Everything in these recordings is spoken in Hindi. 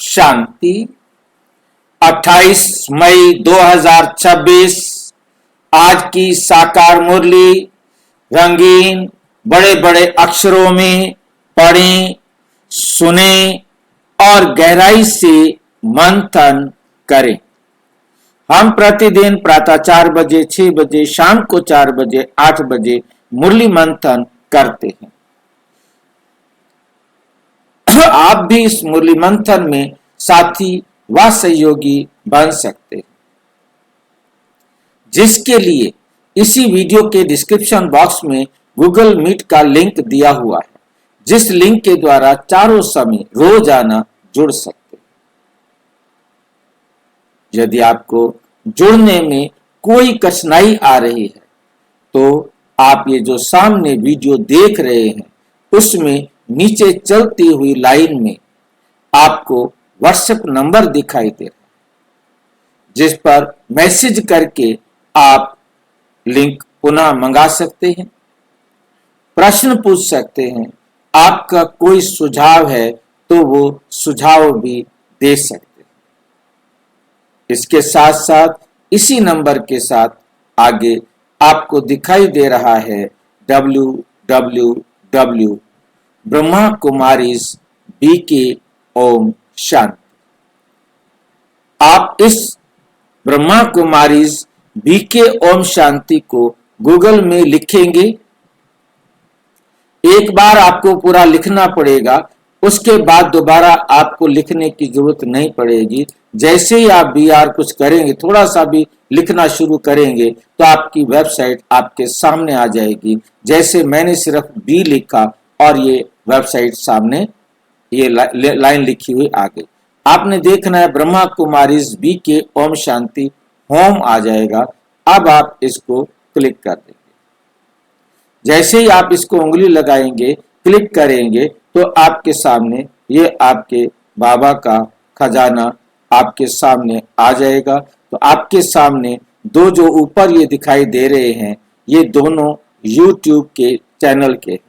शांति। 28 मई 2026 आज की साकार मुरली रंगीन बड़े बड़े अक्षरों में पढ़ें, सुने और गहराई से मंथन करें। हम प्रतिदिन प्रातः 4 बजे, 6 बजे, शाम को 4 बजे, 8 बजे मुरली मंथन करते हैं। आप भी इस मुरली मंथन में साथी व सहयोगी बन सकते हैं, जिसके लिए इसी वीडियो के डिस्क्रिप्शन बॉक्स में गूगल मीट का लिंक दिया हुआ है, जिस लिंक के द्वारा चारों समय रोजाना जुड़ सकते हैं। यदि आपको जुड़ने में कोई कठिनाई आ रही है तो आप ये जो सामने वीडियो देख रहे हैं उसमें नीचे चलती हुई लाइन में आपको व्हाट्सएप नंबर दिखाई दे रहा है, जिस पर मैसेज करके आप लिंक पुनः मंगा सकते हैं, प्रश्न पूछ सकते हैं, आपका कोई सुझाव है तो वो सुझाव भी दे सकते हैं। इसके साथ साथ इसी नंबर के साथ आगे आपको दिखाई दे रहा है www.brahmakumaris.bk शांति। आप इस ब्रह्मा कुमारीज बीके ओम शांति को गूगल में लिखेंगे। एक बार आपको पूरा लिखना पड़ेगा, उसके बाद दोबारा आपको लिखने की जरूरत नहीं पड़ेगी। जैसे ही आप बीआर कुछ करेंगे, थोड़ा सा भी लिखना शुरू करेंगे तो आपकी वेबसाइट आपके सामने आ जाएगी। जैसे मैंने सिर्फ बी लिखा और ये वेबसाइट सामने ये लाइन लिखी हुई आ गई। आपने देखना है ब्रह्मा कुमारीज बी के ओम शांति होम आ जाएगा। अब आप इसको क्लिक कर देंगे। जैसे ही आप इसको उंगली लगाएंगे, क्लिक करेंगे तो आपके सामने ये आपके बाबा का खजाना आपके सामने आ जाएगा। तो आपके सामने दो जो ऊपर ये दिखाई दे रहे हैं, ये दोनों YouTube के चैनल के हैं।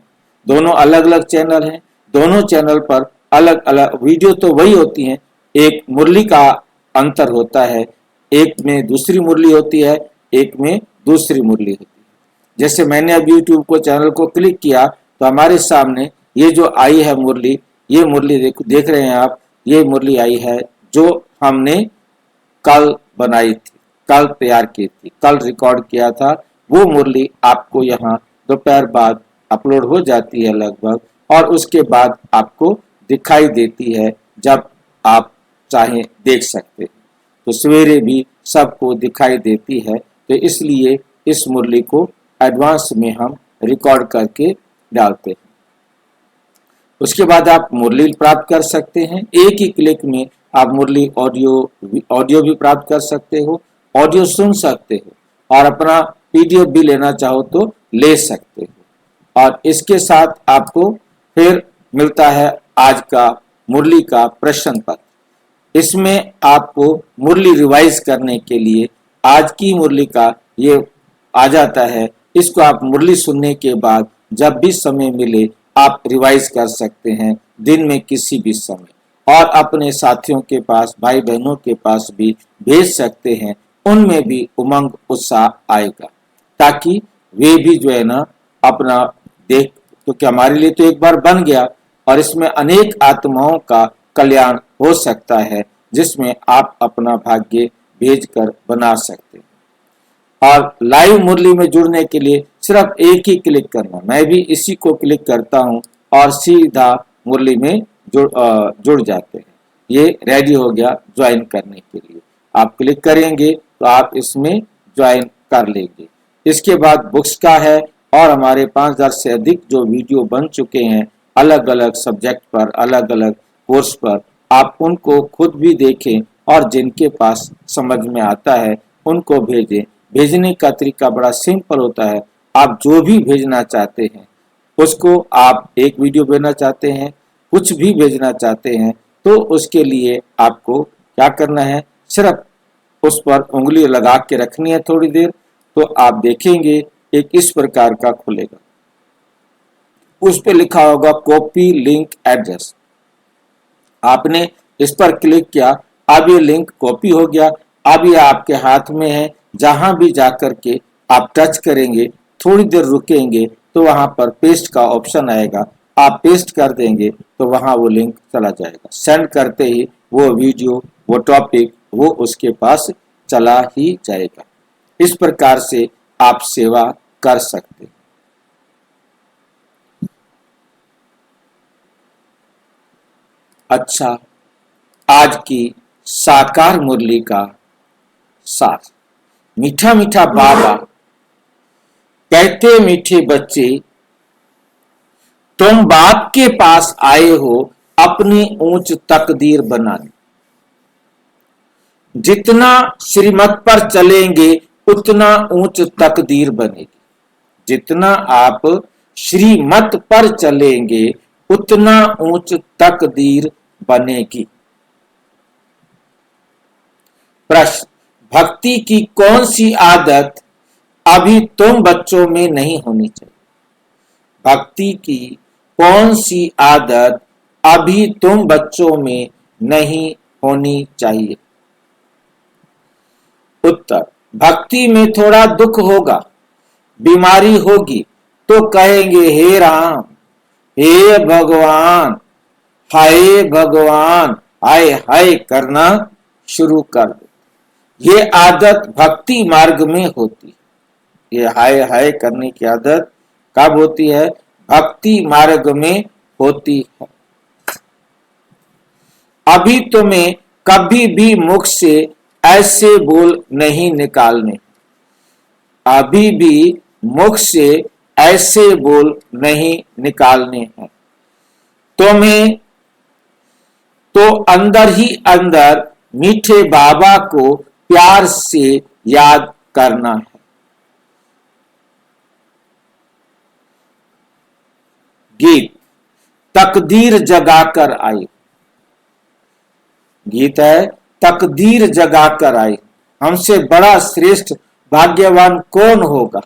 दोनों अलग अलग चैनल हैं। दोनों चैनल पर अलग अलग वीडियो तो वही होती हैं, एक मुरली का अंतर होता है, एक में दूसरी मुरली होती है, एक में दूसरी मुरली होती है। जैसे मैंने अब YouTube को चैनल को क्लिक किया तो हमारे सामने ये जो आई है मुरली, ये मुरली देख रहे हैं आप, ये मुरली आई है जो हमने कल बनाई थी, कल तैयार की थी, कल रिकॉर्ड किया था। वो मुरली आपको यहाँ दोपहर बाद अपलोड हो जाती है लगभग, और उसके बाद आपको दिखाई देती है। जब आप चाहें देख सकते हैं, तो सवेरे भी सबको दिखाई देती है। तो इसलिए इस मुरली को एडवांस में हम रिकॉर्ड करके डालते हैं। उसके बाद आप मुरली प्राप्त कर सकते हैं। एक ही क्लिक में आप मुरली ऑडियो भी प्राप्त कर सकते हो, ऑडियो सुन सकते हो, और अपना पीडीएफ भी लेना चाहो तो ले सकते हो। और इसके साथ आपको फिर मिलता है आज का मुरली का प्रश्न पत्र। इसमें आपको मुरली रिवाइज करने के लिए आज की मुरली का ये आ जाता है। इसको आप मुरली सुनने के बाद जब भी समय मिले आप रिवाइज कर सकते हैं, दिन में किसी भी समय, और अपने साथियों के पास, भाई बहनों के पास भी भेज सकते हैं। उनमें भी उमंग उत्साह आएगा, ताकि वे भी जो है ना अपना देख, क्योंकि हमारे लिए तो एक बार बन गया और इसमें अनेक आत्माओं का कल्याण हो सकता है, जिसमें आप अपना भाग्य भेजकर बना सकते हैं। और लाइव मुरली में जुड़ने के लिए सिर्फ एक ही क्लिक करना। मैं भी इसी को क्लिक करता हूं और सीधा मुरली में जुड़ जाते हैं। ये रेडी हो गया ज्वाइन करने के लिए। आप क्लिक करेंगे तो आप इसमें ज्वाइन कर लेंगे। इसके बाद बुक्स का है, और हमारे 5000 से अधिक जो वीडियो बन चुके हैं अलग अलग सब्जेक्ट पर, अलग अलग कोर्स पर। आप उनको खुद भी देखें और जिनके पास समझ में आता है उनको भेजें। भेजने का तरीका बड़ा सिंपल होता है। आप जो भी भेजना चाहते हैं उसको, आप एक वीडियो भेजना चाहते हैं, कुछ भी भेजना चाहते हैं, तो उसके लिए आपको क्या करना है, सिर्फ उस पर उंगली लगा के रखनी है थोड़ी देर। तो आप देखेंगे एक इस प्रकार का खुलेगा, उस पर लिखा होगा कॉपी लिंक एड्रेस। आपने इस पर क्लिक किया, अब ये लिंक कॉपी हो गया। अब ये आपके हाथ में है, जहां भी जाकर के आप टच करेंगे, थोड़ी देर रुकेंगे तो वहां पर पेस्ट का ऑप्शन आएगा, आप पेस्ट कर देंगे तो वहां वो लिंक चला जाएगा। सेंड करते ही वो वीडियो, वो टॉपिक, वो उसके पास चला ही जाएगा। इस प्रकार से आप सेवा कर सकते हैं। अच्छा, आज की साकार मुरली का सार। मीठा मीठा बाबा कहते, मीठे बच्चे तुम बाप के पास आए हो अपनी ऊंच तकदीर बनाने। जितना श्रीमत पर चलेंगे उतना ऊंच तकदीर बनेगी। जितना आप श्रीमत पर चलेंगे उतना ऊंच तकदीर बनेगी। प्रश्न, भक्ति की कौन सी आदत अभी तुम बच्चों में नहीं होनी चाहिए? भक्ति की कौन सी आदत अभी तुम बच्चों में नहीं होनी चाहिए? उत्तर, भक्ति में थोड़ा दुख होगा, बीमारी होगी तो कहेंगे हे राम, हे भगवान, हाय भगवान, हाय हाय करना शुरू कर दो। ये आदत भक्ति मार्ग में होती है। ये हाय हाय करने की आदत कब होती है? भक्ति मार्ग में होती है। अभी तुम्हें कभी भी मुख से ऐसे बोल नहीं निकालने। अभी भी मुख से ऐसे बोल नहीं निकालने हैं। तुम्हें तो अंदर ही अंदर मीठे बाबा को प्यार से याद करना है। गीत, तकदीर जगाकर आई। गीत है, तकदीर जगाकर आई। हमसे बड़ा श्रेष्ठ भाग्यवान कौन होगा,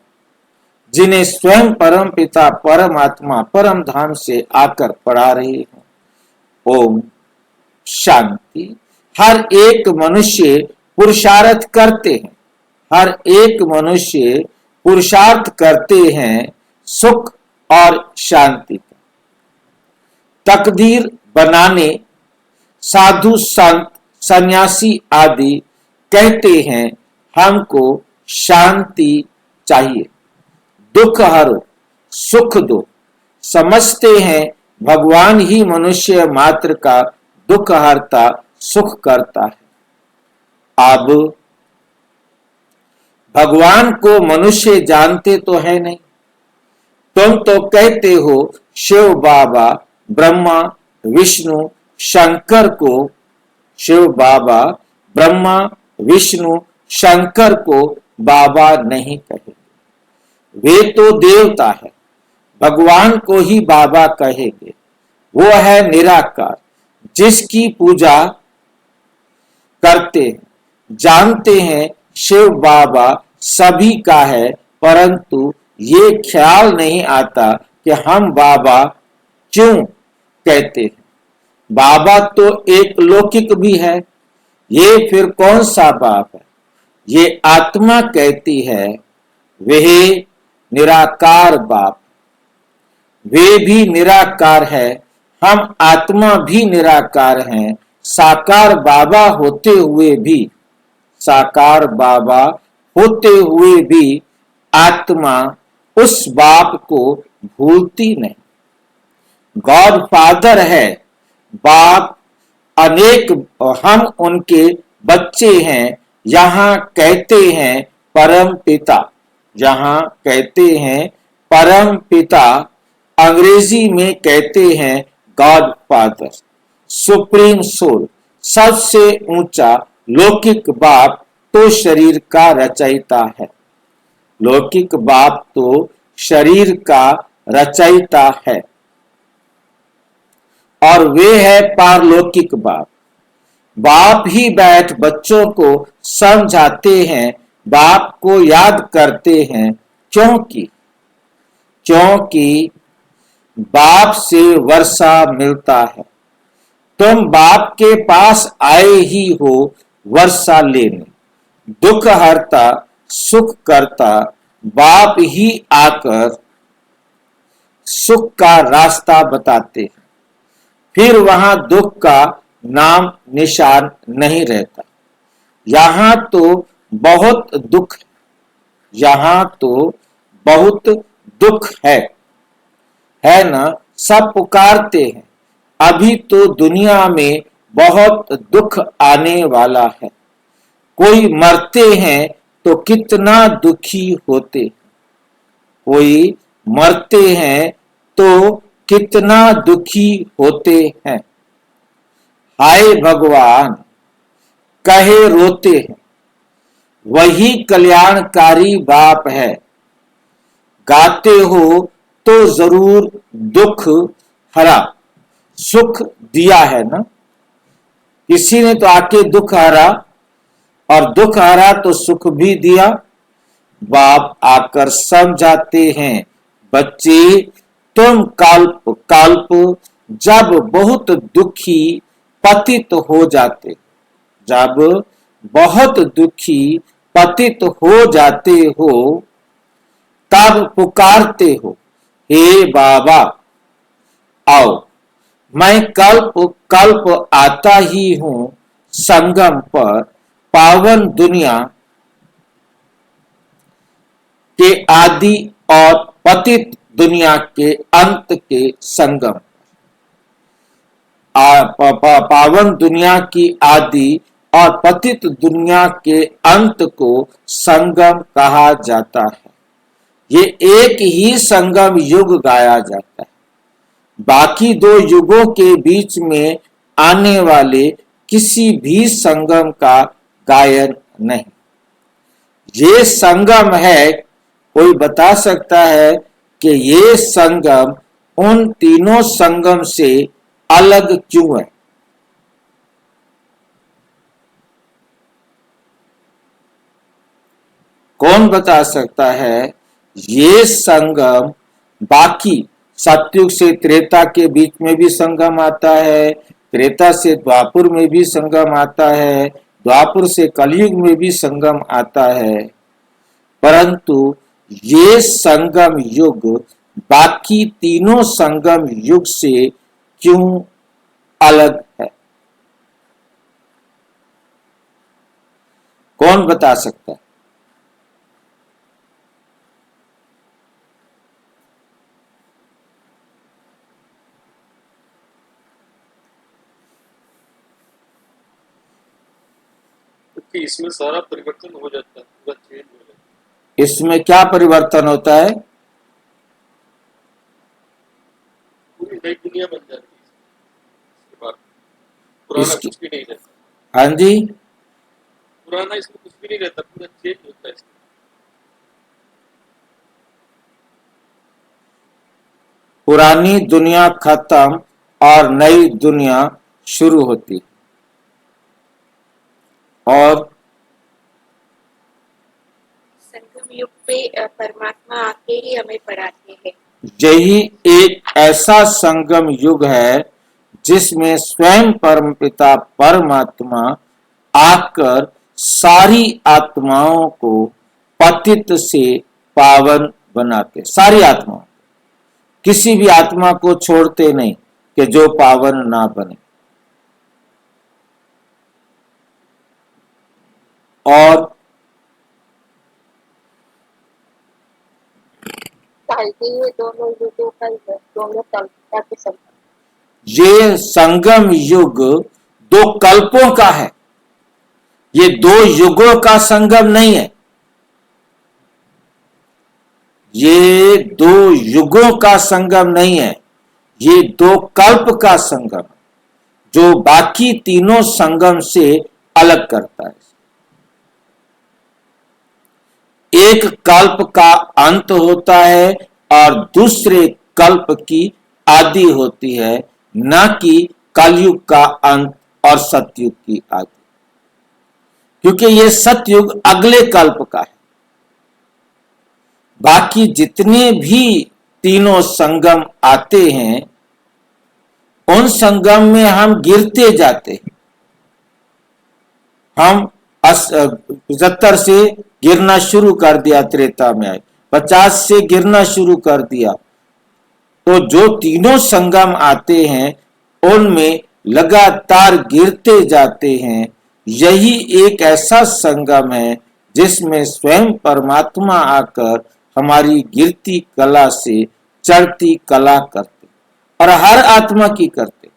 जिन्हें स्वयं परम पिता परमात्मा परम धाम से आकर पढ़ा रहे हो। ओम शांति। हर एक मनुष्य पुरुषार्थ करते हैं, हर एक मनुष्य पुरुषार्थ करते हैं सुख और शांति का। तकदीर बनाने साधु संत सन्यासी आदि कहते हैं हमको शांति चाहिए, दुख हरो, सुख दो। समझते हैं भगवान ही मनुष्य मात्र का दुख हरता, सुख करता है। अब भगवान को मनुष्य जानते तो है नहीं। तुम तो कहते हो शिव बाबा, ब्रह्मा, विष्णु, शंकर को। शिव बाबा, ब्रह्मा, विष्णु, शंकर को बाबा नहीं कहेंगे, वे तो देवता है। भगवान को ही बाबा कहेंगे। वो है निराकार, जिसकी पूजा करते हैं। जानते हैं शिव बाबा सभी का है, परंतु ये ख्याल नहीं आता कि हम बाबा क्यों कहते हैं। बाबा तो एक लौकिक भी है, ये फिर कौन सा बाप है? ये आत्मा कहती है वह निराकार बाप, वे भी निराकार है, हम आत्मा भी निराकार हैं। साकार बाबा होते हुए भी, साकार बाबा होते हुए भी आत्मा उस बाप को भूलती नहीं। गॉड फादर है बाप अनेक, हम उनके बच्चे हैं। यहाँ कहते हैं परम पिता, यहाँ कहते हैं परम पिता, अंग्रेजी में कहते हैं गॉड फादर, सुप्रीम सोल, सबसे ऊंचा लौकिक बाप तो शरीर का रचयिता है। लौकिक बाप तो शरीर का रचयिता है और वे है पारलौकिक बाप। बाप ही बैठ बच्चों को समझाते हैं, बाप को याद करते हैं। क्योंकि बाप से वर्षा मिलता है, तुम बाप के पास आए ही हो वर्षा लेने, दुख हरता सुख करता बाप ही आकर सुख का रास्ता बताते हैं। फिर वहां दुख का नाम निशान नहीं रहता। यहां तो बहुत दुख, यहां तो बहुत दुख है ना। सब पुकारते हैं, अभी तो दुनिया में बहुत दुख आने वाला है। कोई मरते हैं तो कितना दुखी होते, कोई मरते हैं तो कितना दुखी होते हैं। हाय भगवान कहे रोते हैं, वही कल्याणकारी बाप है। गाते हो तो जरूर दुख हरा सुख दिया है ना। किसी ने तो आके दुख हरा, और दुख हरा तो सुख भी दिया। बाप आकर समझाते हैं, बच्चे तुम कल्प कल्प जब बहुत दुखी पतित हो जाते, जब बहुत दुखी पतित हो जाते हो, तब पुकारते हो, हे बाबा आओ। मैं कल्प कल्प आता ही हूं संगम पर, पावन दुनिया के आदि और पतित दुनिया के अंत के संगम। पावन दुनिया की आदि और पतित दुनिया के अंत को संगम कहा जाता है। ये एक ही संगम युग गाया जाता है, बाकी दो युगों के बीच में आने वाले किसी भी संगम का गायन नहीं। ये संगम है, कोई बता सकता है कि ये संगम उन तीनों संगम से अलग क्यों है? कौन बता सकता है? ये संगम बाकी सतयुग से त्रेता के बीच में भी संगम आता है, त्रेता से द्वापुर में भी संगम आता है, द्वापुर से कलयुग में भी संगम आता है, परंतु ये संगम युग बाकी तीनों संगम युग से क्यों अलग है? कौन बता सकता है? क्योंकि इसमें सारा परिवर्तन हो जाता है, पूरा चेंज हो जाता है। इसमें क्या परिवर्तन होता है? पूरी नई दुनिया बन जाती है इसके बाद, पुराना इसकी कुछ भी नहीं रहता। हाँ जी, पुराना इसमें कुछ भी नहीं रहता, पूरा चेंज होता है इसमें। पुरानी दुनिया खत्म और नई दुनिया शुरू होती, और संगम युग पे परमात्मा आके ही हमें पढ़ाते हैं। यही एक ऐसा संगम युग है जिसमें स्वयं परमपिता परमात्मा आकर सारी आत्माओं को पतित से पावन बनाते, सारी आत्माओं, किसी भी आत्मा को छोड़ते नहीं कि जो पावन ना बने। और ये दोनों युगों का दोनों कल्पना के संगम। ये संगम युग दो कल्पों का है, ये दो युगों का संगम नहीं है। ये दो युगों का संगम नहीं है, ये दो कल्प का संगम, जो बाकी तीनों संगम से अलग करता है। एक कल्प का अंत होता है और दूसरे कल्प की आदि होती है, न कि कलयुग का अंत और सतयुग की आदि, क्योंकि ये सतयुग अगले कल्प का है। बाकी जितने भी तीनों संगम आते हैं उन संगम में हम गिरते जाते हैं। हम 75 से गिरना शुरू कर दिया, त्रेता में आए 50 से गिरना शुरू कर दिया। तो जो तीनों संगम आते हैं उनमें लगातार गिरते जाते हैं। यही एक ऐसा संगम है जिसमें स्वयं परमात्मा आकर हमारी गिरती कला से चढ़ती कला करते, और हर आत्मा की करते।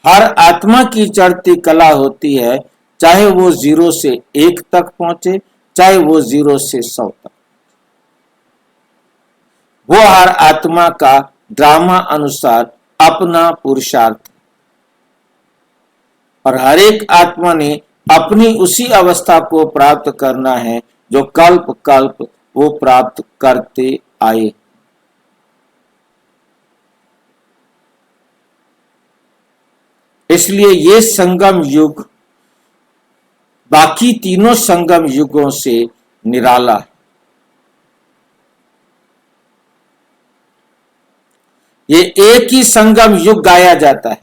हर आत्मा की चढ़ती कला होती है, चाहे वो 0 से 1 तक पहुंचे, चाहे वो 0 से 100 तक। वो हर आत्मा का ड्रामा अनुसार अपना पुरुषार्थ, और हर एक आत्मा ने अपनी उसी अवस्था को प्राप्त करना है जो कल्प कल्प वो प्राप्त करते आए। इसलिए ये संगम युग बाकी तीनों संगम युगों से निराला है। ये एक ही संगम युग गाया जाता है।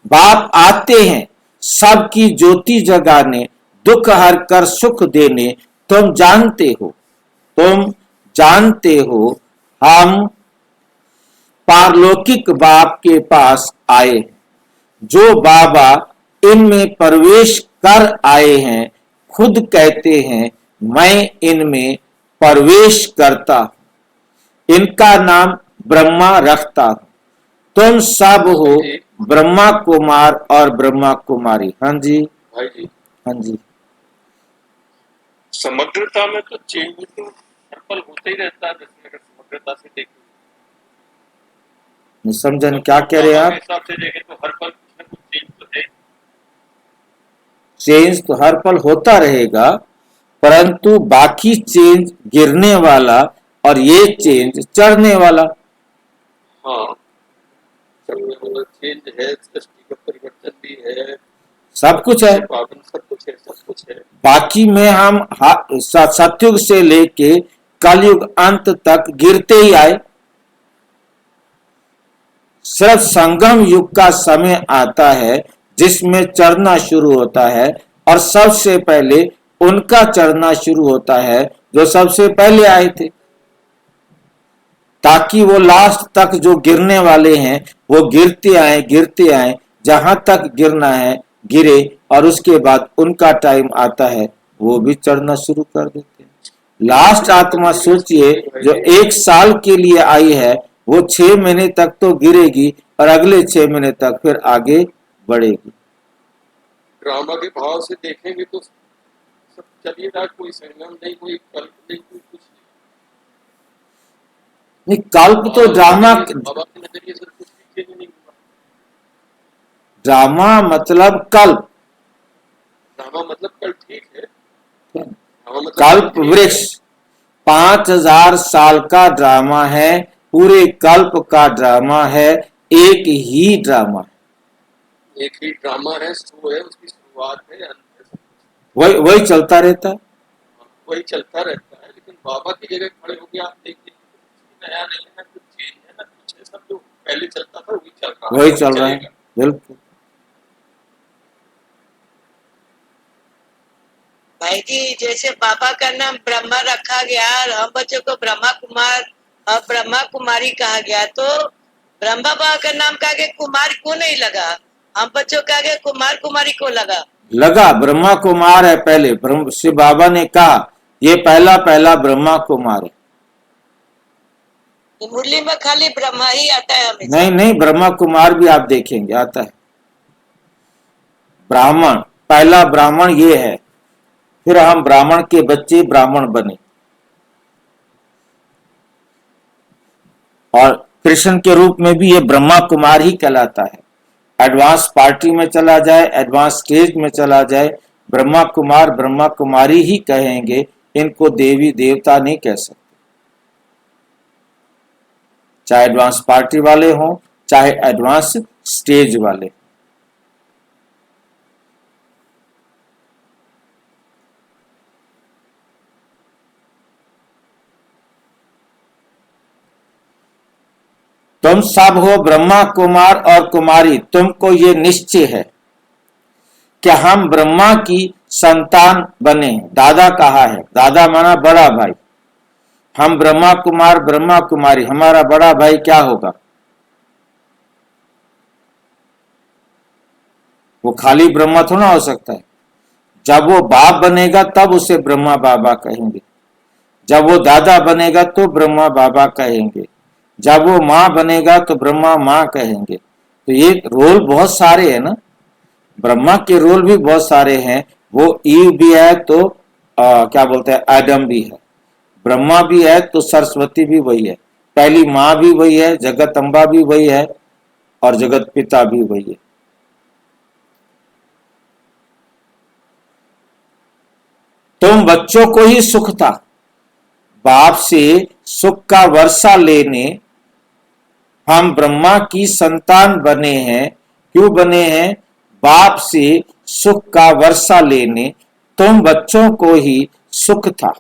बाप आते हैं सबकी ज्योति जगाने, दुख हर कर सुख देने। तुम जानते हो, तुम जानते हो, हम पारलौकिक बाप के पास आए। जो बाबा इनमें प्रवेश कर आए हैं, खुद कहते हैं मैं इनमें प्रवेश करता हूं। इनका नाम ब्रह्मा रखता हूं। तुम सब हो जी ब्रह्मा कुमार और ब्रह्मा कुमारी। हाँ जी, भाई जी, हाँ जी। समग्रता में तो चेंज तो हर पल होता ही रहता है। जैसे अगर समग्रता से देखें, नहीं समझन, क्या कह रहे हैं बाबा के आप? हिसाब से देखें तो हर पल कुछ ना कुछ चेंज तो है। चेंज तो हर पल होता रहेगा, परंतु बाकी चेंज गिरने वाला और ये चेंज चढ़ने वाला। हाँ, चलने वाला चेंज है, सृष्टि का परिवर्तन भी है, सब कुछ है। पावन सब कुछ है, सब कुछ है। बाकी में हम सतयुग से लेके कलयुग अंत तक गिरते ही आए। सिर्फ संगम युग का समय आता है जिसमें चढ़ना शुरू होता है, और सबसे पहले उनका चढ़ना शुरू होता है जो सबसे पहले आए थे, ताकि वो लास्ट तक जो गिरने वाले हैं वो गिरते आए, जहां तक गिरना है गिरे, और उसके बाद उनका टाइम आता है वो भी चढ़ना शुरू कर देते हैं। लास्ट आत्मा सोचिए जो 1 साल के लिए आई है, वो 6 महीने तक तो गिरेगी और अगले 6 महीने तक फिर आगे बढ़ेगी। ड्रामा के भाव से देखेंगे तो सब चलिए रहा, कोई संगम नहीं, कोई कल्प नहीं, कोई कुछ नहीं, कल्प तो नहीं। बाबा के नजरिए से कुछ भी चेंज नहीं हुआ। ड्रामा मतलब कल्प। ड्रामा मतलब कल ठीक है, ड्रामा मतलब कल्प ठीक है। वृक्ष 5000 साल का ड्रामा है, पूरे कल्प का ड्रामा है, एक ही ड्रामा है। एक ही ड्रामा है, शो है, उसकी शुरुआत है, अंत है, सब वही वही चलता रहता है। वही चलता रहता है। लेकिन बाबा की जगह खड़े होकर आप देखिए, कुछ नया नहीं है, ना कुछ चेंज है, ना कुछ है, सब जो पहले चलता था वही चल रहा है, वही वही चल रहा है, चलेगा। बिल्कुल। भाई जी, जैसे बाबा का नाम ब्रह्मा रखा गया और हम बच्चों को ब्रह्मा कुमार और ब्रह्मा कुमारी कहा गया, तो ब्रह्मा बाबा का नाम का आगे कुमार क्यों नहीं लगा? हम बच्चों का आगे कुमार कुमारी क्यों लगा? लगा, ब्रह्मा कुमार है पहले। ब्रह्म शिव बाबा ने कहा ये पहला पहला ब्रह्मा कुमार है। मुरली में खाली ब्रह्मा ही आता है हमेशा। नहीं नहीं, ब्रह्मा कुमार भी आप देखेंगे आता है। ब्राह्मण, पहला ब्राह्मण ये है, फिर हम ब्राह्मण के बच्चे ब्राह्मण बने, और कृष्ण के रूप में भी ये ब्रह्मा कुमार ही कहलाता है। एडवांस पार्टी में चला जाए, एडवांस स्टेज में चला जाए, ब्रह्मा कुमार ब्रह्मा कुमारी ही कहेंगे, इनको देवी देवता नहीं कह सकते। चाहे एडवांस पार्टी वाले हों, चाहे एडवांस स्टेज वाले। तो तुम सब हो ब्रह्मा कुमार और कुमारी, तुमको ये निश्चय है कि हम ब्रह्मा की संतान बने। दादा कहा है, दादा माना बड़ा भाई। हम ब्रह्मा कुमार ब्रह्मा कुमारी, हमारा बड़ा भाई क्या होगा? वो खाली ब्रह्मा थोड़ा हो सकता है। जब वो बाप बनेगा तब उसे ब्रह्मा बाबा कहेंगे, जब वो दादा बनेगा तो ब्रह्मा बाबा कहेंगे, जब वो माँ बनेगा तो ब्रह्मा माँ कहेंगे। तो ये रोल बहुत सारे हैं ना, ब्रह्मा के रोल भी बहुत सारे हैं। वो ईव भी है तो क्या बोलते हैं, आदम भी है। ब्रह्मा भी है तो सरस्वती भी वही है, पहली माँ भी वही है, जगत अम्बा भी वही है और जगत पिता भी वही है। तुम बच्चों को ही सुख था, बाप से सुख का वर्षा लेने हम ब्रह्मा की संतान बने हैं। क्यों बने हैं? बाप से सुख का वर्षा लेने तुम बच्चों को ही सुख था।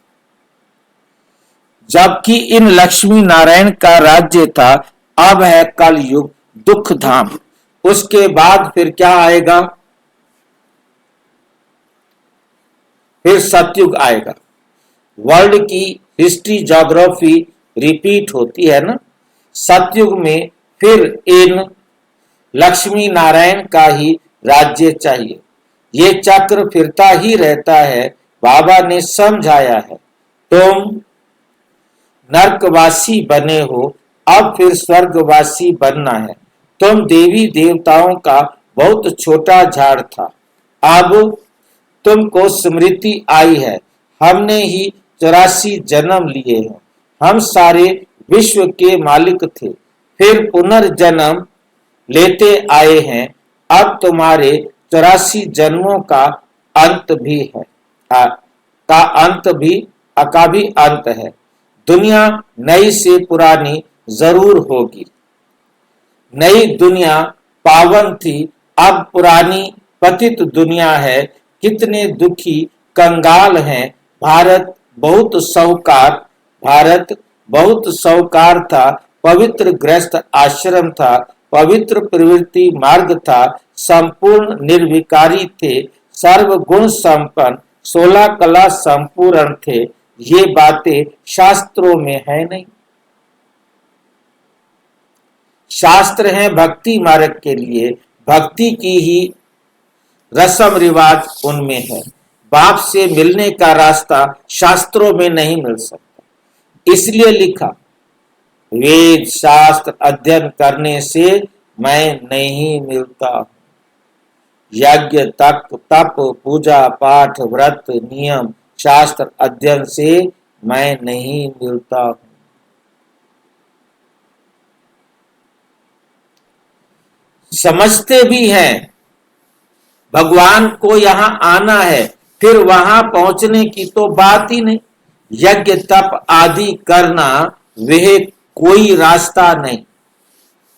जबकि इन लक्ष्मी नारायण का राज्य था, अब है कलयुग दुख धाम। उसके बाद फिर क्या आएगा? फिर सतयुग आएगा। वर्ल्ड की हिस्ट्री ज्योग्राफी रिपीट होती है ना। सतयुग में फिर इन लक्ष्मी नारायण का ही राज्य चाहिए। ये चक्र फिरता ही रहता है। बाबा ने समझाया है, तुम नरकवासी बने हो, अब फिर स्वर्गवासी बनना है। तुम देवी देवताओं का बहुत छोटा झाड़ था, अब तुमको स्मृति आई है। हमने ही 84 जन्म लिए हैं, हम सारे विश्व के मालिक थे, फिर पुनर्जन्म लेते आए हैं। अब तुम्हारे 84 जन्मों का अंत भी है, का भी अंत है। दुनिया नई से पुरानी जरूर होगी। नई दुनिया पावन थी, अब पुरानी पतित दुनिया है। कितने दुखी कंगाल हैं। भारत बहुत साहूकार था, पवित्र गृहस्थ आश्रम था, पवित्र प्रवृत्ति मार्ग था, संपूर्ण निर्विकारी थे, सर्वगुण संपन्न, 16 कला संपूर्ण थे। ये बातें शास्त्रों में है नहीं। शास्त्र है भक्ति मार्ग के लिए, भक्ति की ही रस्म रिवाज उनमें है। बाप से मिलने का रास्ता शास्त्रों में नहीं मिल सकता। इसलिए लिखा, वेद शास्त्र अध्ययन करने से मैं नहीं मिलता। यज्ञ तप पूजा पाठ व्रत नियम शास्त्र अध्ययन से मैं नहीं मिलता हूं। समझते भी हैं भगवान को यहां आना है, फिर वहां पहुंचने की तो बात ही नहीं। यज्ञ तप आदि करना वह कोई रास्ता नहीं।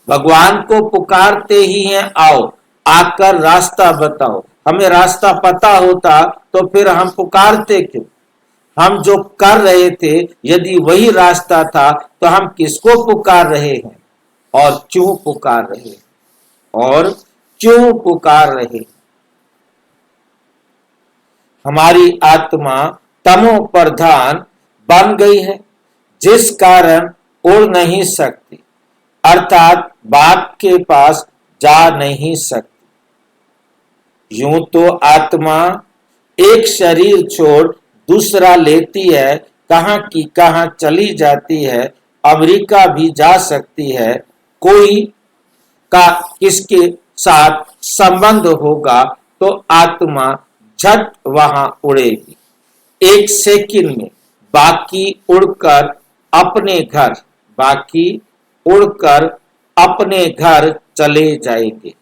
भगवान को पुकारते ही हैं, आओ आकर रास्ता बताओ। हमें रास्ता पता होता तो फिर हम पुकारते क्यों? हम जो कर रहे थे यदि वही रास्ता था तो हम किसको पुकार रहे हैं और क्यों पुकार रहे हैं और क्यों पुकार रहे? हमारी आत्मा तमो प्रधान बन गई है, जिस कारण उड़ नहीं सकती, अर्थात बाप के पास जा नहीं सकती। यूं तो आत्मा एक शरीर छोड़ दूसरा लेती है, कहां की कहां चली जाती है। अमेरिका भी जा सकती है। कोई का किसके साथ संबंध होगा तो आत्मा झट वहां उड़ेगी, एक सेकंड में। बाकी उड़कर अपने घर चले जाएंगे।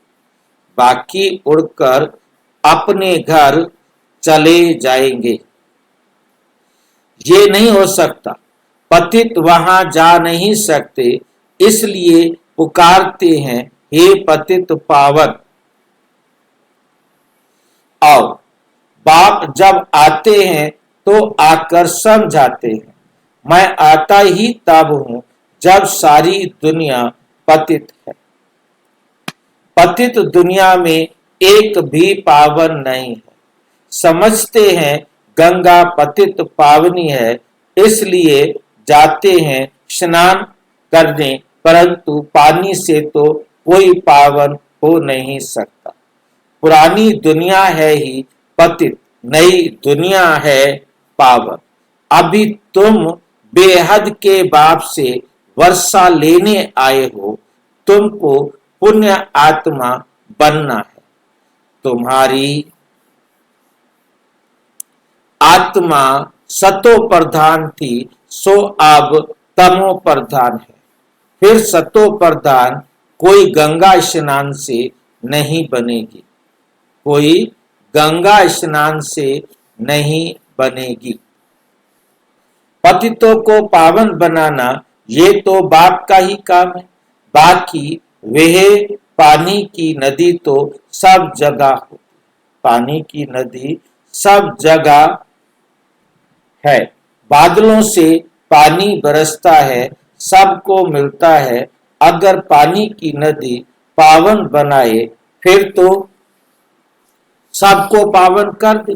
बाकी उड़कर अपने घर चले जाएंगे। ये नहीं हो सकता। पतित वहां जा नहीं सकते, इसलिए पुकारते हैं, हे पतित पावन आओ। बाप जब आते हैं तो आकर समझाते हैं। मैं आता ही तब हूं जब सारी दुनिया पतित है। पतित दुनिया में एक भी पावन नहीं है। समझते हैं गंगा पतित पावनी है, इसलिए जाते हैं स्नान करने, परंतु पानी से तो कोई पावन हो नहीं सकता। पुरानी दुनिया है ही पतित, नई दुनिया है पावन। अभी तुम बेहद के बाप से वर्षा लेने आए हो, तुमको पुण्य आत्मा बनना है। तुम्हारी आत्मा सतो प्रधान थी, सो अब तमो प्रधान है। फिर सतो प्रधान कोई गंगा स्नान से नहीं बनेगी, कोई गंगा स्नान से नहीं बनेगी। पतितों को पावन बनाना ये तो बाप का ही काम है। बाकी वह पानी की नदी तो सब जगह होती, पानी की नदी सब जगह है। बादलों से पानी बरसता है, सबको मिलता है। अगर पानी की नदी पावन बनाए, फिर तो सबको पावन कर दे।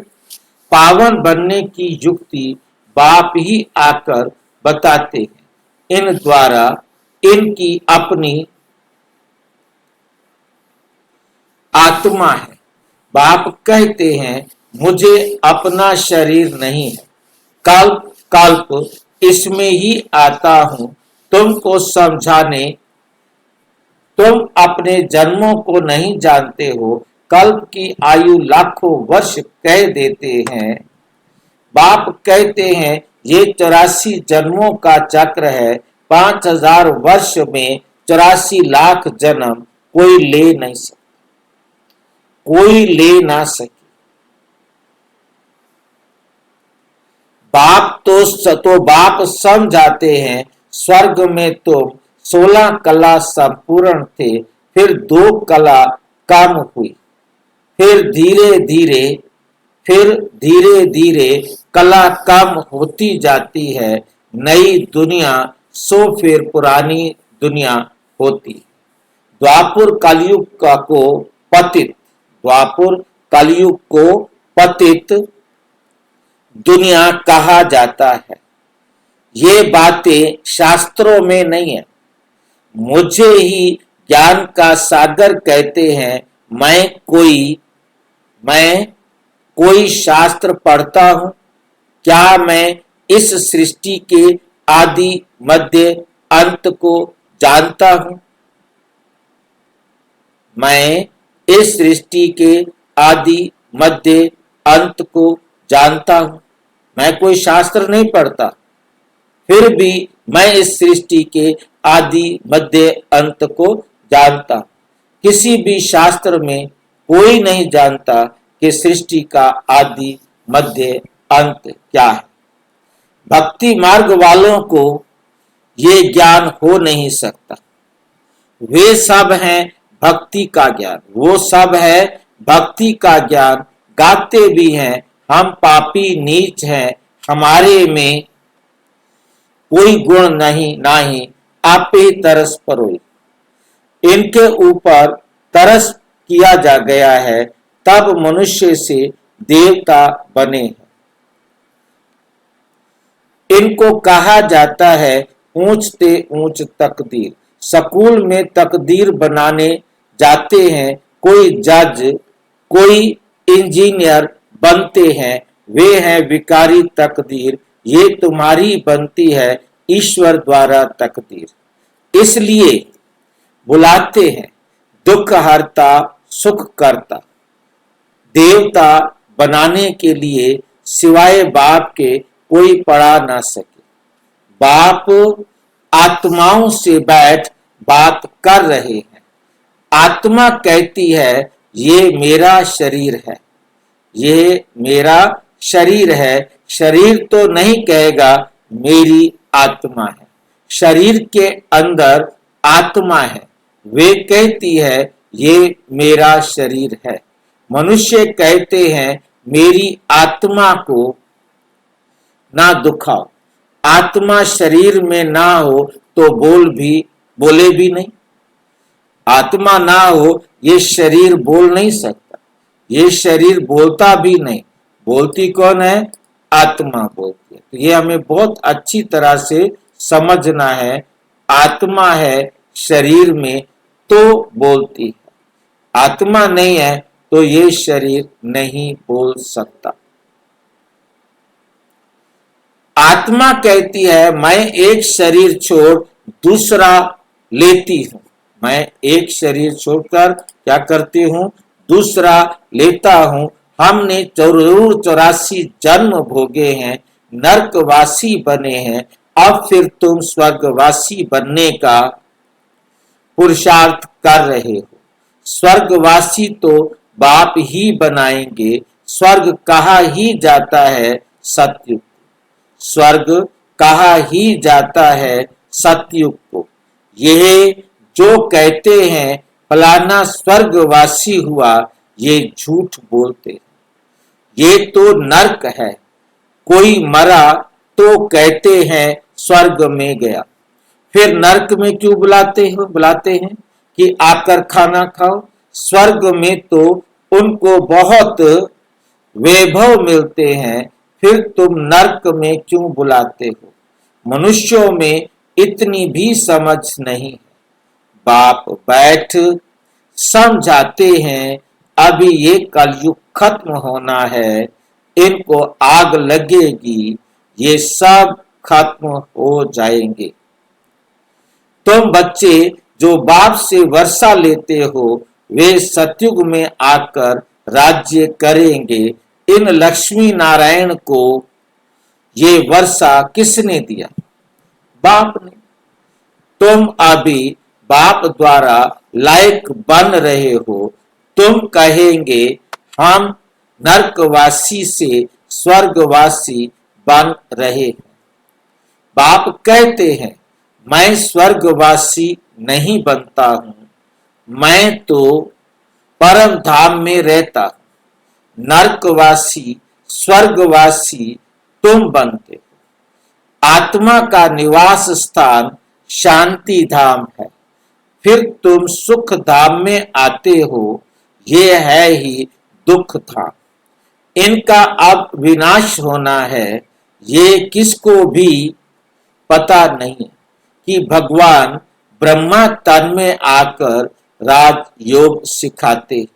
पावन बनने की युक्ति बाप ही आकर बताते हैं। इन द्वारा इनकी अपनी आत्मा है। बाप कहते हैं मुझे अपना शरीर नहीं है, कल्प कल्प इसमें ही आता हूं तुमको समझाने। तुम अपने जन्मों को नहीं जानते हो, कल्प की आयु लाखों वर्ष कह देते हैं। बाप कहते हैं ये 84 जन्मों का चक्र है। 5000 वर्ष में 84 लाख जन्म कोई ले नहीं सकता, कोई ले ना सके। बाप समझाते हैं स्वर्ग में तुम 16 कला संपूर्ण थे, फिर 2 कला कम हुई, फिर धीरे धीरे कला कम होती जाती है। नई दुनिया सो फिर पुरानी दुनिया होती। द्वापुर कलयुग को पतित, द्वापुर कलयुग को पतित दुनिया कहा जाता है। ये बातें शास्त्रों में नहीं है, मुझे ही ज्ञान का सागर कहते हैं। मैं कोई शास्त्र पढ़ता हूं क्या? मैं इस सृष्टि के आदि मध्य अंत को जानता हूं। मैं इस सृष्टि के आदि मध्य अंत को जानता हूं। मैं कोई शास्त्र नहीं पढ़ता, फिर भी मैं इस सृष्टि के आदि मध्य अंत को जानता हूं। किसी भी शास्त्र में कोई नहीं जानता कि सृष्टि का आदि मध्य अंत क्या है। भक्ति मार्ग वालों को ये ज्ञान हो नहीं सकता। वे सब हैं भक्ति का ज्ञान, वो सब है भक्ति का ज्ञान। गाते भी हैं हम पापी नीच हैं, हमारे में कोई गुण नहीं आपे तरस परोई। इनके ऊपर तरस किया जा गया है, तब मनुष्य से देवता बने हैं। इनको कहा जाता है ऊंचते ऊंच तकदीर। स्कूल में तकदीर बनाने जाते हैं, कोई जज कोई इंजीनियर बनते हैं, वे हैं विकारी तकदीर। ये तुम्हारी बनती है ईश्वर द्वारा तकदीर। इसलिए बुलाते हैं दुख हरता सुख करता। देवता बनाने के लिए सिवाय बाप के कोई पढ़ा ना सके। बाप आत्माओं से बैठ बात कर रहे हैं। आत्मा कहती है ये मेरा शरीर है, ये मेरा शरीर है। शरीर तो नहीं कहेगा मेरी आत्मा है। शरीर के अंदर आत्मा है, वे कहती है ये मेरा शरीर है। मनुष्य कहते हैं मेरी आत्मा को ना दुखाओ। आत्मा शरीर में ना हो तो बोले भी नहीं। आत्मा ना हो ये शरीर बोल नहीं सकता, ये शरीर बोलता भी नहीं। बोलती कौन है? आत्मा बोलती है। तो ये हमें बहुत अच्छी तरह से समझना है। आत्मा है शरीर में तो बोलती है, आत्मा नहीं है तो ये शरीर नहीं बोल सकता। आत्मा कहती है मैं एक शरीर छोड़ दूसरा लेती हूं। मैं एक शरीर छोड़कर क्या करती हूं? दूसरा लेता हूं। हमने जरूर 84 जन्म भोगे हैं, नरकवासी बने हैं, अब फिर तुम स्वर्गवासी बनने का पुरुषार्थ कर रहे हो। स्वर्गवासी तो बाप ही बनाएंगे। स्वर्ग कहा ही जाता है सतयुग, स्वर्ग कहा ही जाता है सतयुग को। यह जो कहते हैं फलाना स्वर्गवासी हुआ, ये झूठ बोलते हैं। ये तो नरक है। कोई मरा तो कहते हैं स्वर्ग में गया। फिर नरक में क्यों बुलाते हैं कि आकर खाना खाओ। स्वर्ग में तो उनको बहुत वैभव मिलते हैं, फिर तुम नरक में क्यों बुलाते हो? मनुष्यों में इतनी भी समझ नहीं है। बाप बैठ समझाते हैं अभी ये कलयुग खत्म होना है, इनको आग लगेगी, ये सब खत्म हो जाएंगे। तुम बच्चे जो बाप से वर्षा लेते हो वे सतयुग में आकर राज्य करेंगे। इन लक्ष्मी नारायण को ये वर्षा किसने दिया? बाप ने। तुम अभी बाप द्वारा लायक बन रहे हो। तुम कहेंगे हम नरकवासी से स्वर्गवासी बन रहे हैं। बाप कहते हैं मैं स्वर्गवासी नहीं बनता हूं, मैं तो परम धाम में रहता हूं। नरकवासी स्वर्गवासी तुम बनते हो। आत्मा का निवास स्थान शांति धाम है, फिर तुम सुख धाम में आते हो। ये है ही दुख धाम। इनका अब विनाश होना है। ये किसको भी पता नहीं कि भगवान ब्रह्मा तन में आकर राजयोग सिखाते हैं।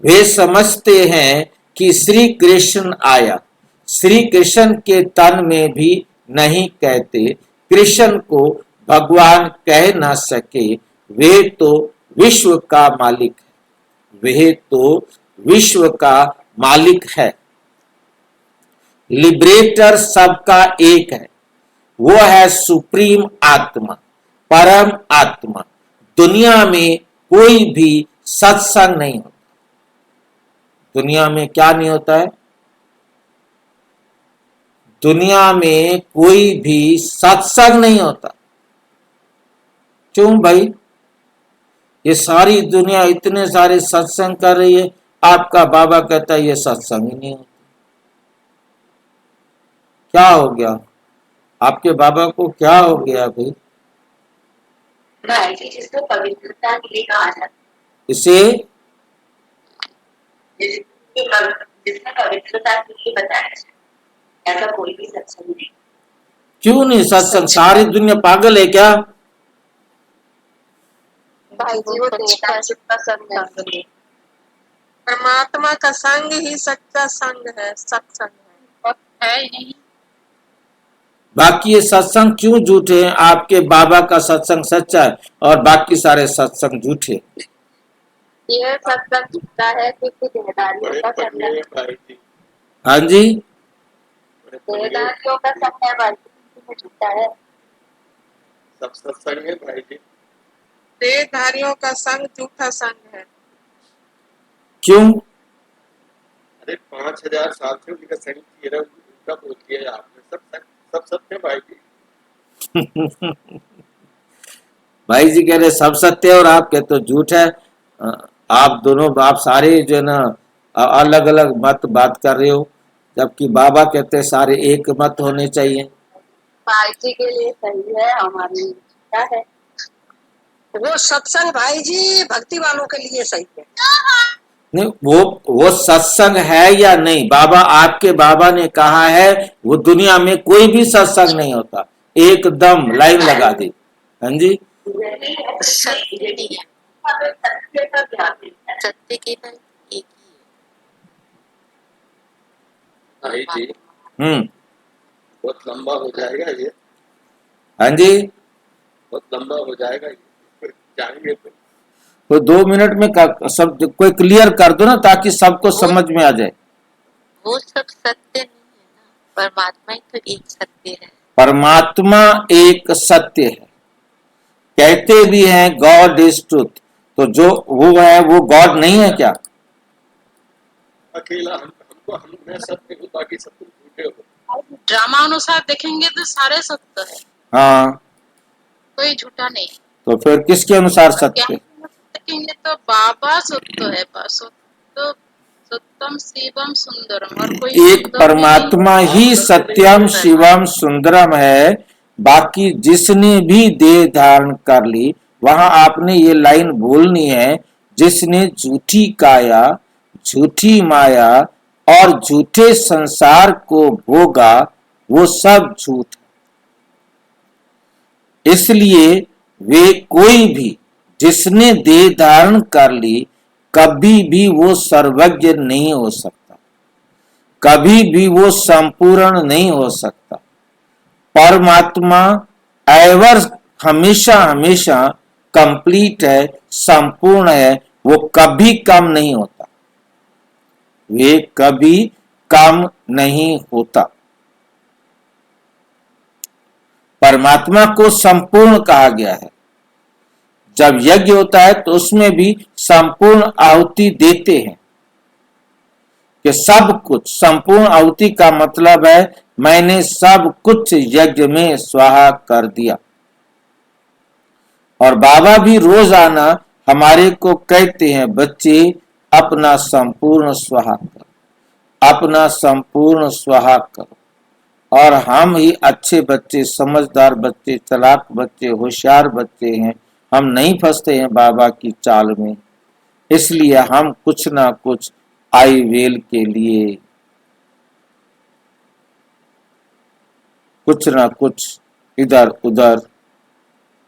वे समझते हैं कि श्री कृष्ण आया। श्री कृष्ण के तन में भी नहीं कहते। कृष्ण को भगवान कह ना सके। वे तो विश्व का मालिक है। वे तो विश्व का मालिक है। लिबरेटर सबका एक है। वो है सुप्रीम आत्मा, परम आत्मा। दुनिया में कोई भी सत्संग नहीं होता। दुनिया में क्या नहीं होता है? दुनिया में कोई भी सत्संग नहीं होता। क्यों भाई? ये सारी दुनिया इतने सारे सत्संग कर रही है, आपका बाबा कहता है ये सत्संग ही नहीं होता। क्या हो गया? आपके बाबा को क्या हो गया भाई? जिसको पवित्रता के लिए कहा जाता है, इसे जिसमें पवित्रता के लिए बताया जाता है, ऐसा कोई भी सत्संग नहीं। क्यों नहीं सत्संग? सारी दुनिया पागल है क्या? भाई जी वो देवता का संग है। परमात्मा का संग ही सच्चा संग है, सत्संग है ही नहीं। बाकी ये सत्संग क्यों झूठे हैं? आपके बाबा का सत्संग सच्चा है और बाकी सारे सत्संग झूठे। यह सत्संग झूठा है क्योंकि देहदारियों का संग है। भाई जी, हाँ जी, देहदारियों का संग है, बाकी झूठा है। सब सत्संग है भाई जी। देहधारियों का संग झूठा संग है। क्यों? अरे 5000 साल से उनका संग किया रहा, उनका बोल दिया आपने। सब सत्य है भाई जी। भाई जी कह रहे सब सत्य है और आप कहते हो झूठ है। आप दोनों आप सारे जो है ना अलग अलग मत बात कर रहे हो, जबकि बाबा कहते हैं सारे एक मत होने चाहिए। भाई जी के लिए सही है, हमारे लिए झूठा है। वो सत्संग भाई जी भक्ति वालों के लिए सही है। नहीं, वो सत्संग है या नहीं? बाबा, आपके बाबा ने कहा है वो दुनिया में कोई भी सत्संग नहीं होता, एकदम लाइन लगा दी। हाँ जी, सत्य का ध्यान देना है। सत्य केवल एक ही भाई जी हम्म, बहुत लंबा हो जाएगा ये, हाँ जी, बहुत लंबा हो जाएगा ये, जाएंगे तो। तो 2 मिनट में सब कोई क्लियर कर दो ना, ताकि सबको समझ में आ जाए। वो सब सत्य नहीं है ना, परमात्मा ही तो एक सत्य है। परमात्मा एक सत्य है, कहते भी हैं गॉड इज ट्रुथ, तो जो वो है वो गॉड नहीं है क्या? अकेला हम मैं सत्य हूँ, बाकी सब तुम झूठे हो। ड्रामा अनुसार देखेंगे तो सारे सत्य है, हाँ, कोई झूठा नहीं। तो फिर किसके अनुसार सत्य? देखेंगे तो बाबा सत्य है, बस सत्य सत्यम शिवम सुंदरम, और कोई एक परमात्मा ही सत्यम शिवम सुंदरम है। बाकी जिसने भी देह धारण कर ली, वहां आपने ये लाइन बोलनी है, जिसने झूठी काया, झूठी माया और झूठे संसार को भोगा, वो सब झूठ है। इसलिए वे कोई भी जिसने देह धारण कर ली, कभी भी वो सर्वज्ञ नहीं हो सकता, कभी भी वो संपूर्ण नहीं हो सकता। परमात्मा एवर हमेशा हमेशा कंप्लीट है, संपूर्ण है, वो कभी कम नहीं होता, वे कभी कम नहीं होता। परमात्मा को संपूर्ण कहा गया है। जब यज्ञ होता है तो उसमें भी संपूर्ण आहुति देते हैं, कि सब कुछ, संपूर्ण आहुति का मतलब है मैंने सब कुछ यज्ञ में स्वाहा कर दिया। और बाबा भी रोजाना हमारे को कहते हैं, बच्चे अपना संपूर्ण स्वाहा करो, अपना संपूर्ण स्वाहा करो। और हम ही अच्छे बच्चे, समझदार बच्चे, चालाक बच्चे, होशियार बच्चे हैं, हम नहीं फंसते हैं बाबा की चाल में। इसलिए हम कुछ ना कुछ आई वेल के लिए कुछ ना कुछ इधर उधर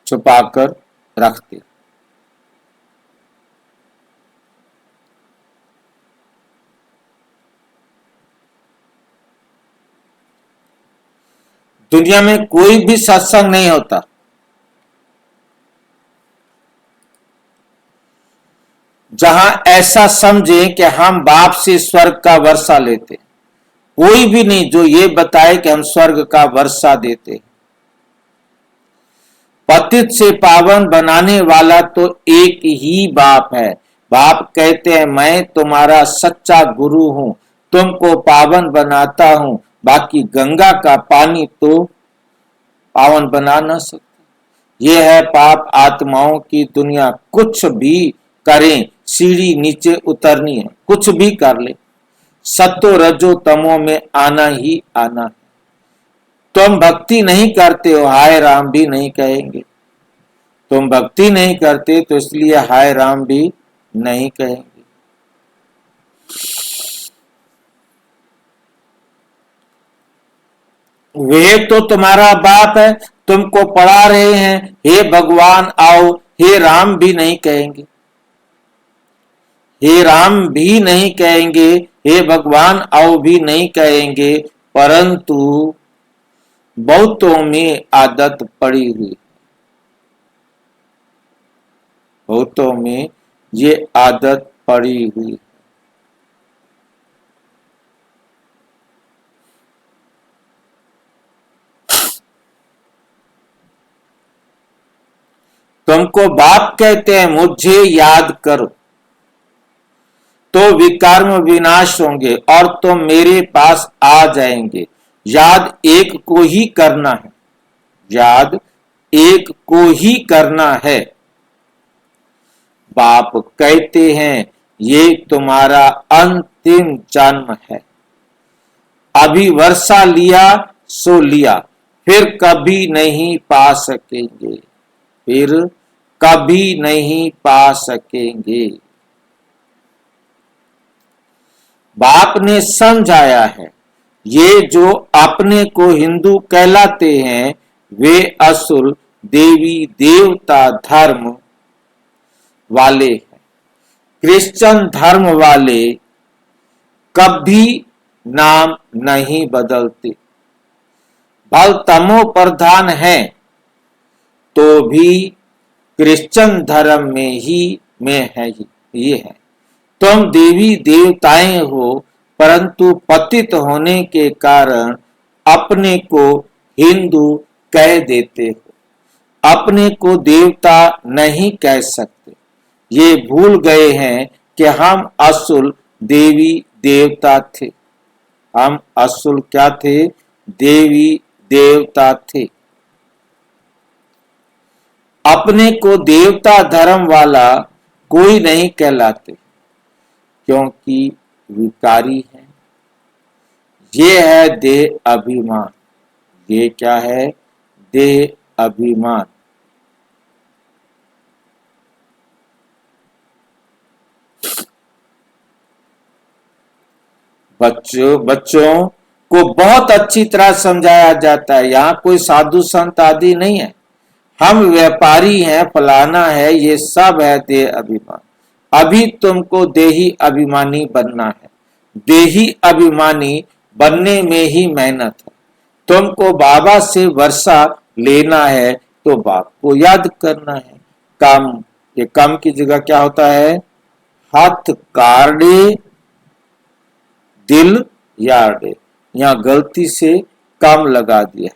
छुपाकर रखते। दुनिया में कोई भी सत्संग नहीं होता जहां ऐसा समझे कि हम बाप से स्वर्ग का वर्षा लेते। कोई भी नहीं जो ये बताए कि हम स्वर्ग का वर्षा देते। पतित से पावन बनाने वाला तो एक ही बाप है। बाप कहते हैं, मैं तुम्हारा सच्चा गुरु हूं, तुमको पावन बनाता हूं, बाकी गंगा का पानी तो पावन बना न सकता। यह है पाप आत्माओं की दुनिया। कुछ भी करें, सीढ़ी नीचे उतरनी है, कुछ भी कर ले, सत्तो रजो तमो में आना ही आना है। तुम भक्ति नहीं करते हो, हाय राम भी नहीं कहेंगे। तुम भक्ति नहीं करते तो इसलिए हाय राम भी नहीं कहेंगे। वे तो तुम्हारा बाप है, तुमको पढ़ा रहे हैं, हे भगवान आओ, हे राम भी नहीं कहेंगे, हे राम भी नहीं कहेंगे, हे भगवान आओ भी नहीं कहेंगे। परंतु बहुतों में आदत पड़ी हुई, बहुतों में ये आदत पड़ी हुई। तुमको बाप कहते हैं, मुझे याद करो तो विकर्म विनाश होंगे और तुम मेरे पास आ जाएंगे। याद एक को ही करना है, याद एक को ही करना है। बाप कहते हैं, ये तुम्हारा अंतिम जन्म है। अभी वर्षा लिया सो लिया, फिर कभी नहीं पा सकेंगे, फिर कभी नहीं पा सकेंगे। बाप ने समझाया है, ये जो अपने को हिंदू कहलाते हैं वे असुर देवी देवता धर्म वाले हैं। क्रिश्चियन धर्म वाले कभी नाम नहीं बदलते। भल तमो प्रधान है तो भी क्रिश्चियन धर्म में है ये है। तुम देवी देवताएं हो परंतु पतित होने के कारण अपने को हिंदू कह देते हो, अपने को देवता नहीं कह सकते। ये भूल गए हैं कि हम असुर देवी देवता थे। हम असुर क्या थे? देवी देवता थे। अपने को देवता धर्म वाला कोई नहीं कहलाते क्योंकि विकारी है। ये है देह अभिमान। ये क्या है? देह अभिमान। बच्चों को बहुत अच्छी तरह समझाया जाता है। यहाँ कोई साधु संत आदि नहीं है। हम व्यापारी हैं, फलाना है, ये सब है देह अभिमान। अभी तुमको देही अभिमानी बनना है। देही अभिमानी बनने में ही मेहनत है। तुमको बाबा से वर्षा लेना है तो बाप को याद करना है। काम, ये काम की जगह क्या होता है? हाथ काटे दिल यार्डे। यहाँ गलती से काम लगा दिया।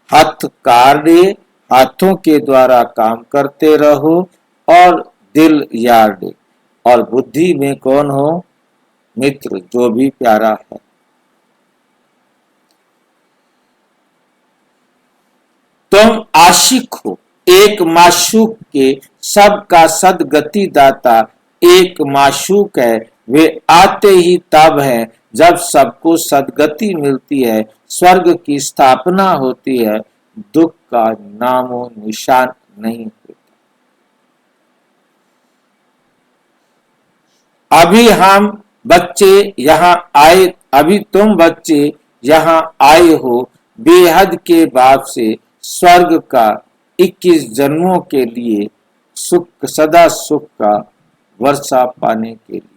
हाथ काटे, हाथों के द्वारा काम करते रहो और दिल यार्डे। और बुद्धि में कौन हो? मित्र, जो भी प्यारा है। तुम आशिक हो एक माशूक के, सबका सदगति दाता एक माशूक है। वे आते ही तब है जब सबको सदगति मिलती है, स्वर्ग की स्थापना होती है, दुख का नामो निशान नहीं होता। अभी हम बच्चे यहाँ आए, अभी तुम बच्चे यहाँ आए हो बेहद के बाप से स्वर्ग का 21 जन्मों के लिए सुख, सदा सुख का वर्षा पाने के लिए।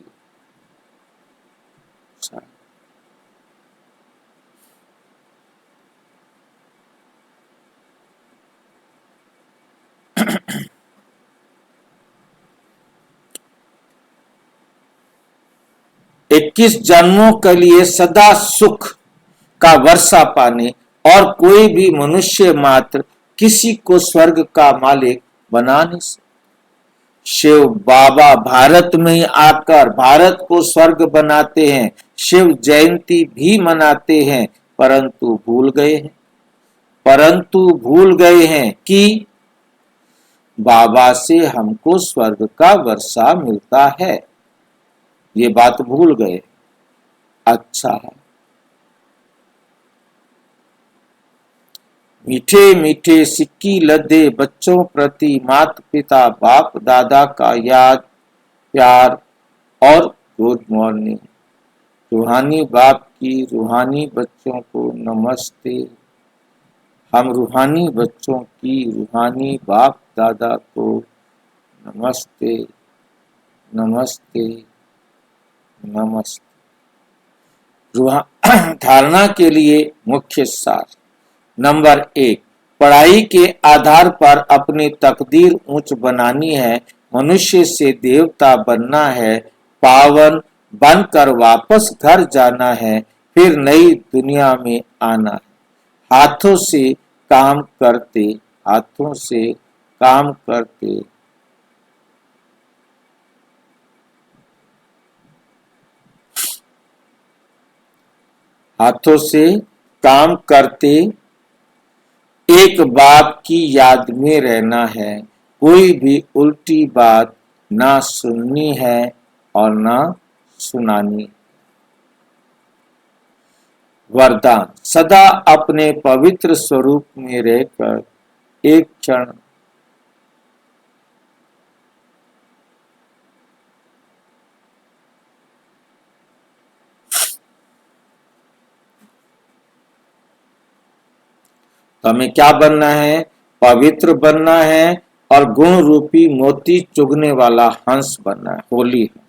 इक्कीस जन्मों के लिए सदा सुख का वर्षा पाने, और कोई भी मनुष्य मात्र किसी को स्वर्ग का मालिक बना नहीं सकता। शिव बाबा भारत में ही आकर भारत को स्वर्ग बनाते हैं, शिव जयंती भी मनाते हैं, परंतु भूल गए हैं कि बाबा से हमको स्वर्ग का वर्षा मिलता है। ये बात भूल गए। अच्छा है। मीठे मीठे सिक्की लदे बच्चों प्रति माता पिता बाप दादा का याद, प्यार और गुड मॉर्निंग। रूहानी बाप की रूहानी बच्चों को नमस्ते। हम रूहानी बच्चों की रूहानी बाप दादा को नमस्ते नमस्ते नमस्ते। धारणा के लिए मुख्य सार। नंबर 1, पढ़ाई के आधार पर अपनी तकदीर ऊंच बनानी है। मनुष्य से देवता बनना है। पावन बनकर वापस घर जाना है, फिर नई दुनिया में आना है। हाथों से काम करते, हाथों से काम करते हाथों से काम करते एक बाप की याद में रहना है। कोई भी उल्टी बात ना सुननी है और ना सुनानी। वरदान, सदा अपने पवित्र स्वरूप में रहकर एक क्षण तो हमें क्या बनना है? पवित्र बनना है और गुण रूपी मोती चुगने वाला हंस बनना है, होली हंस।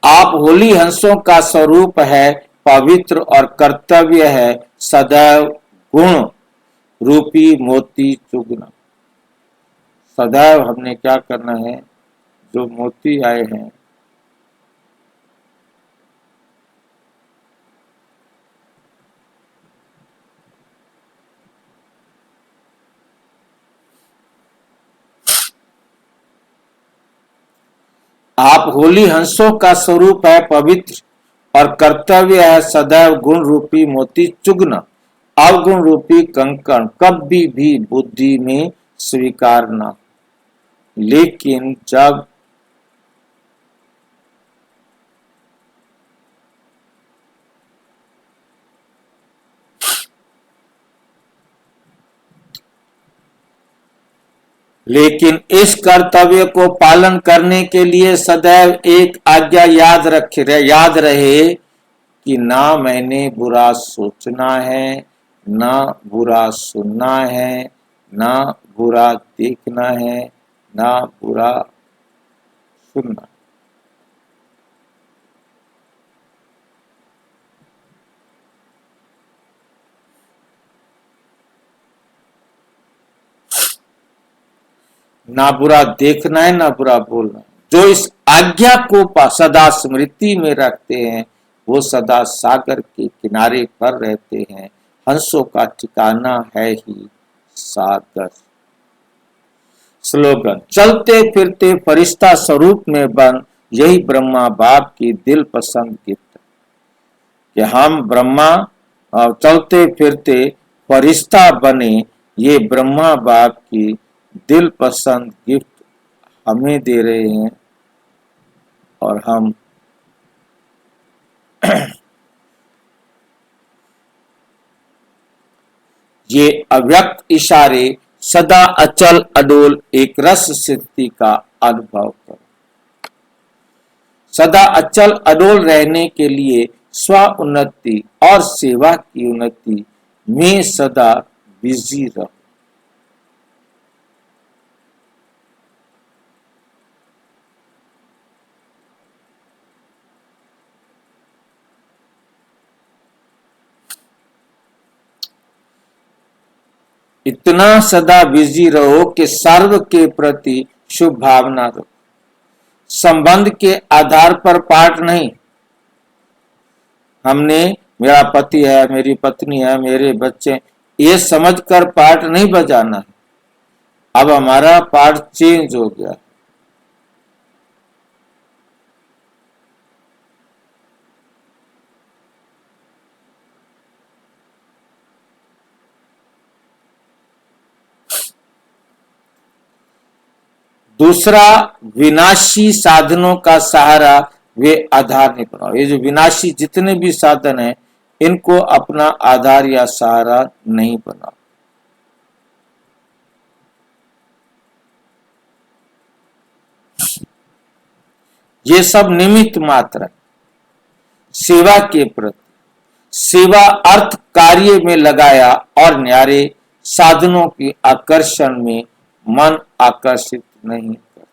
आप होली हंसों का स्वरूप है पवित्र और कर्तव्य है सदैव गुण रूपी मोती चुगना। सदैव हमने क्या करना है? जो मोती आए हैं आप होली हंसों का स्वरूप है पवित्र और कर्तव्य है सदैव गुण रूपी मोती चुगना। अवगुण रूपी कंकण कभी भी बुद्धि में स्वीकार ना, लेकिन जब लेकिन इस कर्तव्य को पालन करने के लिए सदैव एक आज्ञा याद रहे कि ना मैंने बुरा सोचना है, ना बुरा सुनना है, ना बुरा देखना है, ना बुरा सुनना। ना बुरा देखना है, ना बुरा बोलना है। जो इस आज्ञा को सदा स्मृति में रखते हैं वो सदा सागर के किनारे पर रहते हैं। हंसों का ठिकाना है ही सागर। स्लोगन: चलते फिरते फरिश्ता स्वरूप में बन, यही ब्रह्मा बाप की दिल पसंद गिफ्ट। कि हम ब्रह्मा चलते फिरते फरिश्ता बने, ये ब्रह्मा बाप की दिल पसंद गिफ्ट हमें दे रहे हैं और हम ये अव्यक्त इशारे सदा अचल अडोल एक रस स्थिति का अनुभव करो। सदा अचल अडोल रहने के लिए स्व उन्नति और सेवा की उन्नति में सदा बिजी रहो। इतना सदा बिजी रहो कि सर्व के प्रति शुभ भावना रखो। संबंध के आधार पर पाठ नहीं। हमने मेरा पति है, मेरी पत्नी है, मेरे बच्चे, ये समझकर पाठ नहीं बजाना है। अब हमारा पाठ चेंज हो गया। दूसरा, विनाशी साधनों का सहारा वे आधार नहीं बनाओ। ये जो विनाशी जितने भी साधन हैं इनको अपना आधार या सहारा नहीं बनाओ। ये सब निमित्त मात्र है। सेवा के प्रति सेवा अर्थ कार्य में लगाया और न्यारे साधनों की आकर्षण में मन आकर्षित नहीं करता।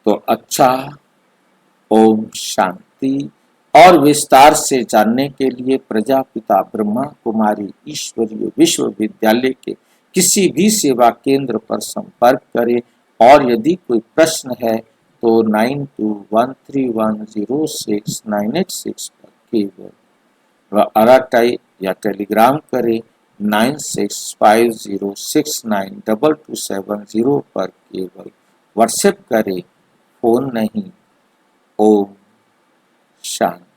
तो अच्छा, ओम शांति। और विस्तार से जानने के लिए प्रजापिता ब्रह्मा कुमारी ईश्वरीय विश्वविद्यालय के किसी भी सेवा केंद्र पर संपर्क करें। और यदि कोई प्रश्न है तो 9213106986 पर केवल अराटाई या टेलीग्राम करें। 9650692270 पर केवल व्हाट्सएप करें, फोन नहीं। ओम शांति।